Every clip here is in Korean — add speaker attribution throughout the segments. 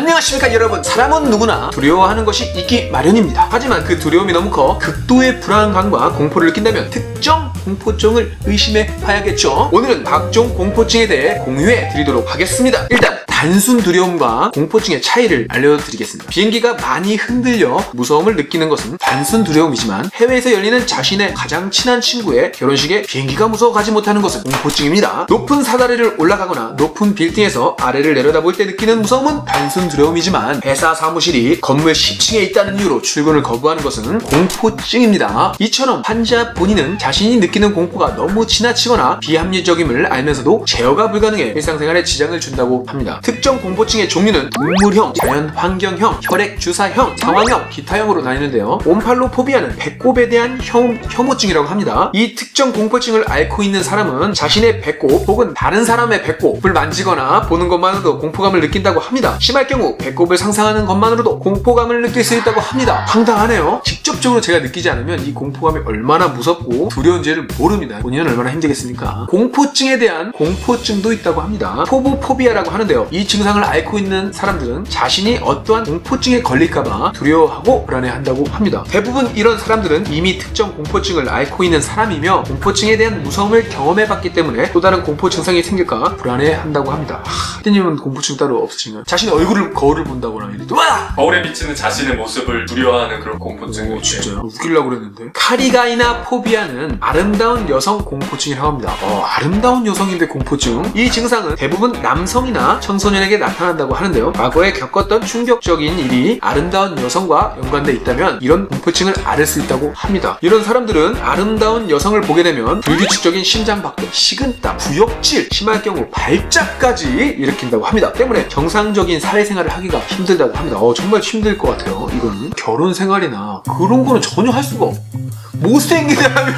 Speaker 1: 안녕하십니까 여러분. 사람은 누구나 두려워하는 것이 있기 마련입니다. 하지만 그 두려움이 너무 커 극도의 불안감과 공포를 느낀다면 특정 공포증을 의심해 봐야겠죠. 오늘은 각종 공포증에 대해 공유해 드리도록 하겠습니다. 일단 단순 두려움과 공포증의 차이를 알려드리겠습니다. 비행기가 많이 흔들려 무서움을 느끼는 것은 단순 두려움이지만 해외에서 열리는 자신의 가장 친한 친구의 결혼식에 비행기가 무서워 가지 못하는 것은 공포증입니다. 높은 사다리를 올라가거나 높은 빌딩에서 아래를 내려다볼 때 느끼는 무서움은 단순 두려움이지만 회사 사무실이 건물 10층에 있다는 이유로 출근을 거부하는 것은 공포증입니다. 이처럼 환자 본인은 자신이 느끼는 공포가 너무 지나치거나 비합리적임을 알면서도 제어가 불가능해 일상생활에 지장을 준다고 합니다. 특정 공포증의 종류는 동물형, 자연환경형, 혈액주사형, 상황형, 기타형으로 나뉘는데요. 옴팔로포비아는 배꼽에 대한 혐오증이라고 합니다. 이 특정 공포증을 앓고 있는 사람은 자신의 배꼽 혹은 다른 사람의 배꼽을 만지거나 보는 것만으로도 공포감을 느낀다고 합니다. 심할 경우 배꼽을 상상하는 것만으로도 공포감을 느낄 수 있다고 합니다. 황당하네요. 직접적으로 제가 느끼지 않으면 이 공포감이 얼마나 무섭고 두려운지를 모릅니다. 본인은 얼마나 힘들겠습니까? 공포증에 대한 공포증도 있다고 합니다. 포보포비아라고 하는데요. 이 증상을 앓고 있는 사람들은 자신이 어떠한 공포증에 걸릴까봐 두려워하고 불안해한다고 합니다. 대부분 이런 사람들은 이미 특정 공포증을 앓고 있는 사람이며 공포증에 대한 무서움을 경험해봤기 때문에 또 다른 공포 증상이 생길까 불안해한다고 합니다. 피디님은 공포증 따로 없으신가요? 자신의 거울을 본다거나 이래도
Speaker 2: 거울에 비치는 자신의 모습을 두려워하는 그런 공포증이
Speaker 1: 진짜요? 웃기려고 그랬는데. 카리가이나 포비아는 아름다운 여성 공포증이라고 합니다. 아름다운 여성인데 공포증? 이 증상은 대부분 남성이나 청소년에게 나타난다고 하는데요. 과거에 겪었던 충격적인 일이 아름다운 여성과 연관돼 있다면 이런 공포증을 앓을 수 있다고 합니다. 이런 사람들은 아름다운 여성을 보게 되면 불규칙적인 심장박동, 식은땀, 구역질, 심할 경우 발작까지 일으킨다고 합니다. 때문에 정상적인 사회생활을 하기가 힘들다고 합니다. 정말 힘들 것 같아요. 이거는 결혼 생활이나 그런 거는 전혀 할 수가 없고 못생기게 하면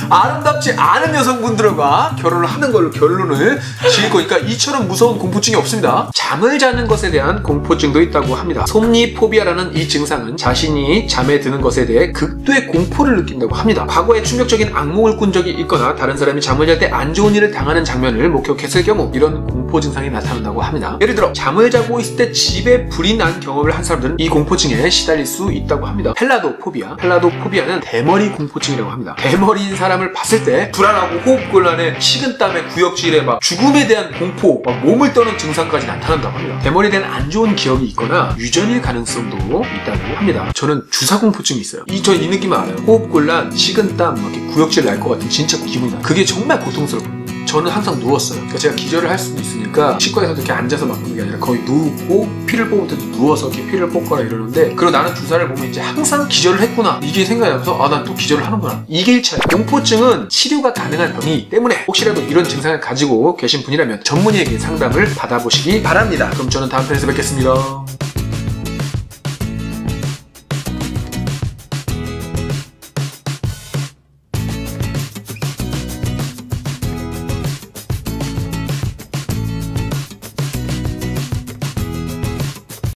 Speaker 1: 아름답지 않은 여성분들과 결혼을 하는 걸로 결론을 지을 거니까 이처럼 무서운 공포증이 없습니다. 잠을 자는 것에 대한 공포증도 있다고 합니다. 솜니포비아라는 이 증상은 자신이 잠에 드는 것에 대해 극도의 공포를 느낀다고 합니다. 과거에 충격적인 악몽을 꾼 적이 있거나 다른 사람이 잠을 잘 때 안 좋은 일을 당하는 장면을 목격했을 경우 이런 공포 증상이 나타난다고 합니다. 예를 들어 잠을 자고 있을 때 집에 불이 난 경험을 한 사람들은 이 공포증에 시달릴 수 있다고 합니다. 펠라도포비아는 대머리 공포증이라고 합니다. 대머리인 사람을 봤을 때 불안하고 호흡곤란에 식은땀에 구역질에 죽음에 대한 공포, 몸을 떠는 증상까지 나타난다고 합니다. 대머리에 대한 안 좋은 기억이 있거나 유전일 가능성도 있다고 합니다. 저는 주사공포증이 있어요. 저 이 느낌 알아요. 호흡곤란, 식은땀, 이렇게 구역질 날 것 같은 진짜 기분이다. 그게 정말 고통스러워요. 저는 항상 누웠어요. 그러니까 제가 기절을 할 수도 있으니까 치과에서도 이렇게 앉아서 막는 게 아니라 거의 누우고 피를 뽑을 때도 누워서 이렇게 피를 뽑거나 이러는데 그리고 나는 주사를 보면 이제 항상 기절을 했구나 이게 생각이 나면서 난 또 기절을 하는구나. 이게 1차예요. 공포증은 치료가 가능한 병이기 때문에 혹시라도 이런 증상을 가지고 계신 분이라면 전문의에게 상담을 받아보시기 바랍니다. 그럼 저는 다음 편에서 뵙겠습니다.